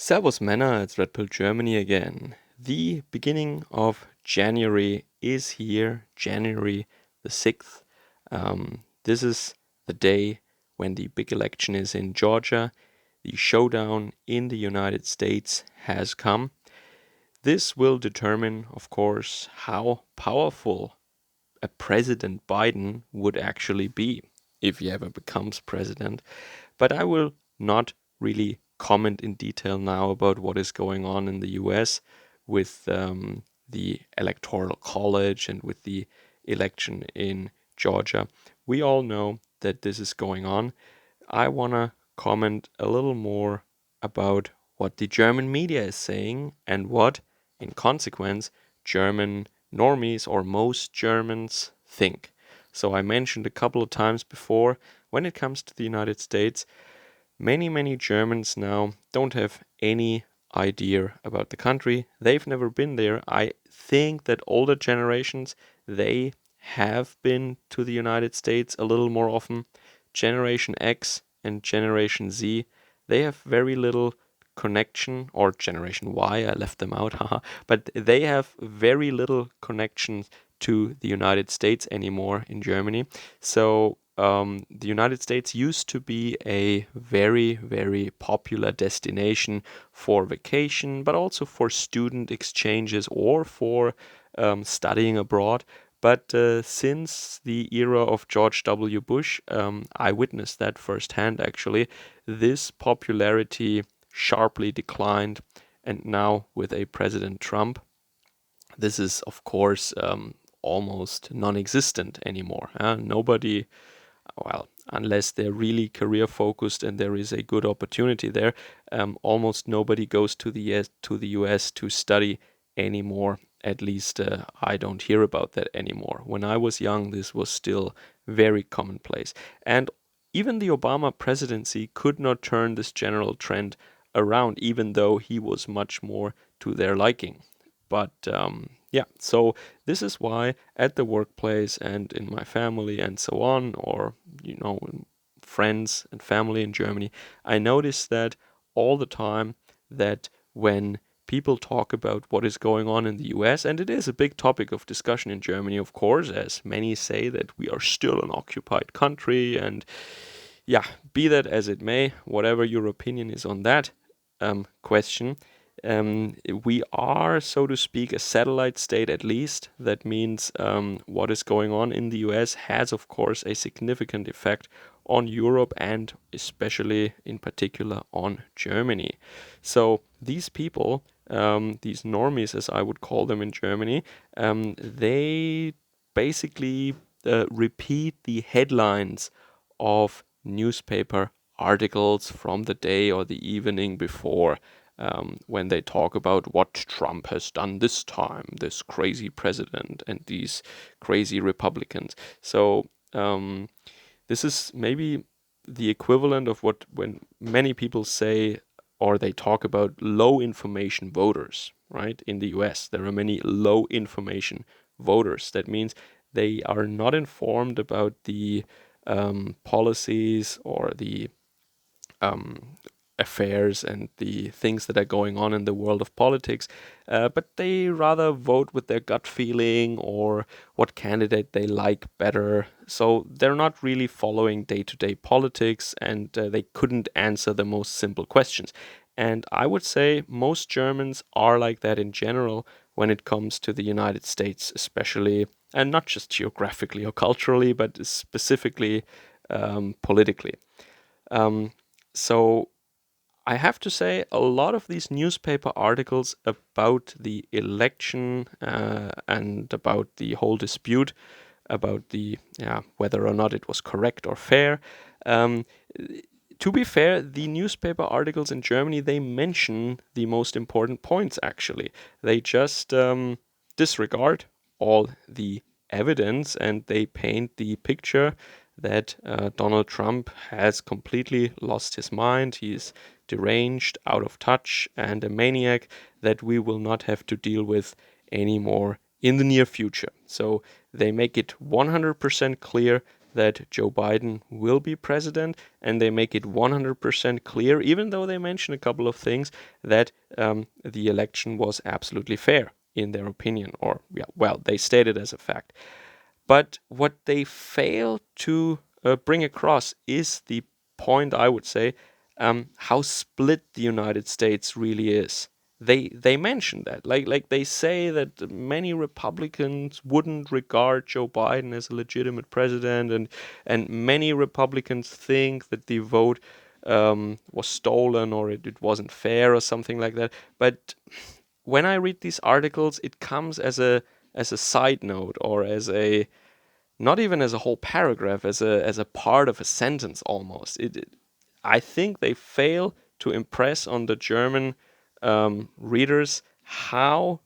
Servus Männer, it's Red Pill Germany again. The beginning of January is here, January the 6th. This is the day when the big election is in Georgia. The showdown in the United States has come. This will determine, of course, how powerful a President Biden would actually be if he ever becomes president. But I will not really comment in detail now about what is going on in the US with the Electoral College and with the election in Georgia. We all know that this is going on. I want to comment a little more about what the German media is saying and what, in consequence, German normies or most Germans think. So I mentioned a couple of times before, when it comes to the United States, many Germans now don't have any idea about the country. They've never been there. I think that older generations, they have been to the United States a little more often. Generation X and Generation Z, they have very little connection, or Generation Y, I left them out, haha, but they have very little connection to the United States anymore in Germany. So the United States used to be a very popular destination for vacation, but also for student exchanges or for studying abroad. But since the era of George W. Bush, I witnessed that firsthand actually, this popularity sharply declined. And now with a President Trump, this is of course almost non-existent anymore. Nobody, well, unless they're really career focused and there is a good opportunity there, almost nobody goes to the US to study anymore. At least I don't hear about that anymore. When I was young, this was still very commonplace. And even the Obama presidency could not turn this general trend around, even though he was much more to their liking. But yeah, so this is why at the workplace and in my family and so on, or, friends and family in Germany, I notice that all the time, that when people talk about what is going on in the US, and it is a big topic of discussion in Germany, of course, as many say that we are still an occupied country, and yeah, be that as it may, whatever your opinion is on that question, we are, so to speak, a satellite state at least. That means what is going on in the US has, of course, a significant effect on Europe and especially in particular on Germany. So these people, these normies, as I would call them in Germany, they basically repeat the headlines of newspaper articles from the day or the evening before, when they talk about what Trump has done this time, this crazy president and these crazy Republicans. So this is maybe the equivalent of what, when many people say or they talk about low information voters, right? In the US, there are many low information voters. That means they are not informed about the policies or the affairs and the things that are going on in the world of politics, but they rather vote with their gut feeling or what candidate they like better. So they're not really following day-to-day politics, and they couldn't answer the most simple questions. And I would say most Germans are like that in general when it comes to the United States, especially, and not just geographically or culturally, but specifically politically. So I have to say, a lot of these newspaper articles about the election and about the whole dispute about the whether or not it was correct or fair. Um, to be fair, the newspaper articles in Germany, they mention the most important points. Actually, they just disregard all the evidence and they paint the picture that Donald Trump has completely lost his mind. He's deranged, out of touch, and a maniac that we will not have to deal with anymore in the near future. So they make it 100% clear that Joe Biden will be president, and they make it 100% clear, even though they mention a couple of things, that the election was absolutely fair in their opinion, or yeah, well, they state it as a fact. But what they fail to bring across is the point, I would say, how split the United States really is. They mention that, like they say that many Republicans wouldn't regard Joe Biden as a legitimate president, and many Republicans think that the vote was stolen, or it wasn't fair, or something like that. But when I read these articles, it comes as a side note, or as a, not even as a whole paragraph, as a part of a sentence almost. I think they fail to impress on the German readers how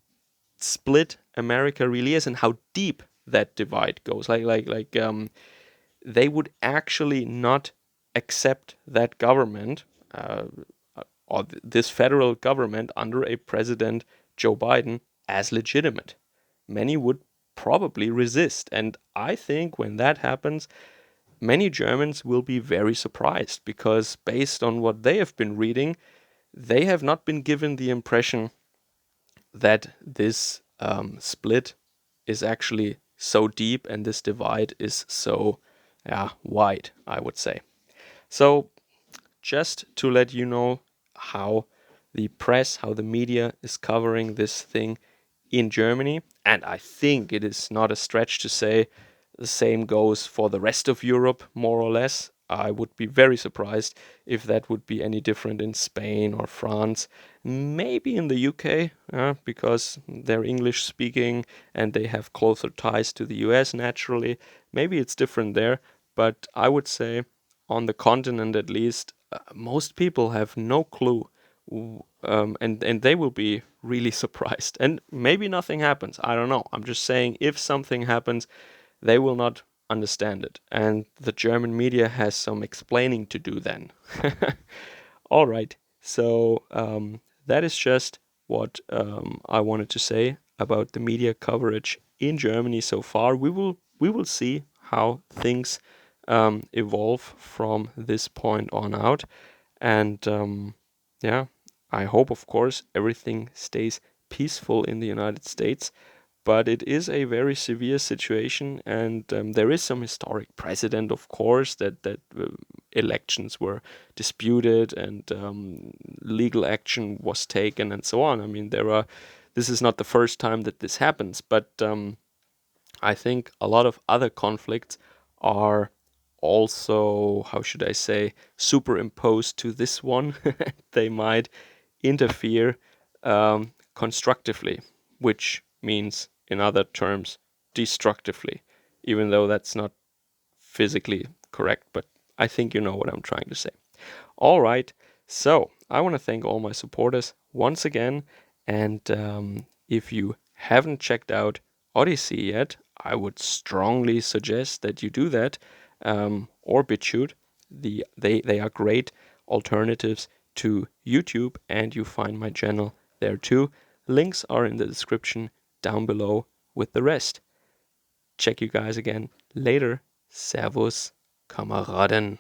split America really is, and how deep that divide goes. They would actually not accept that government, or this federal government under a president, Joe Biden, as legitimate. Many would probably resist. And I think when that happens, many Germans will be very surprised, because based on what they have been reading, they have not been given the impression that this split is actually so deep, and this divide is so wide, I would say. So just to let you know how the press, how the media is covering this thing in Germany, and I think it is not a stretch to say the same goes for the rest of Europe, more or less. I would be very surprised if that would be any different in Spain or France, maybe in the UK, because they're English speaking and they have closer ties to the US naturally. Maybe it's different there, but I would say on the continent at least, most people have no clue, and they will be really surprised. And maybe nothing happens. I don't know. I'm just saying, if something happens, they will not understand it, and the German media has some explaining to do then. All right. So that is just what I wanted to say about the media coverage in Germany so far. We will see how things evolve from this point on out, and yeah, I hope, of course, everything stays peaceful in the United States. But it is a very severe situation, and there is some historic precedent, of course, that elections were disputed, and legal action was taken, and so on. I mean, this is not the first time that this happens, but I think a lot of other conflicts are also, how should I say, superimposed to this one. They might interfere constructively, which means, in other terms, destructively, even though that's not physically correct, but I think you know what I'm trying to say. All right, so I want to thank all my supporters once again, and if you haven't checked out Odyssey yet, I would strongly suggest that you do that, or BitChute. They are great alternatives to YouTube, and you find my channel there too. Links are in the description down below with the rest. Check you guys again later. Servus, Kameraden.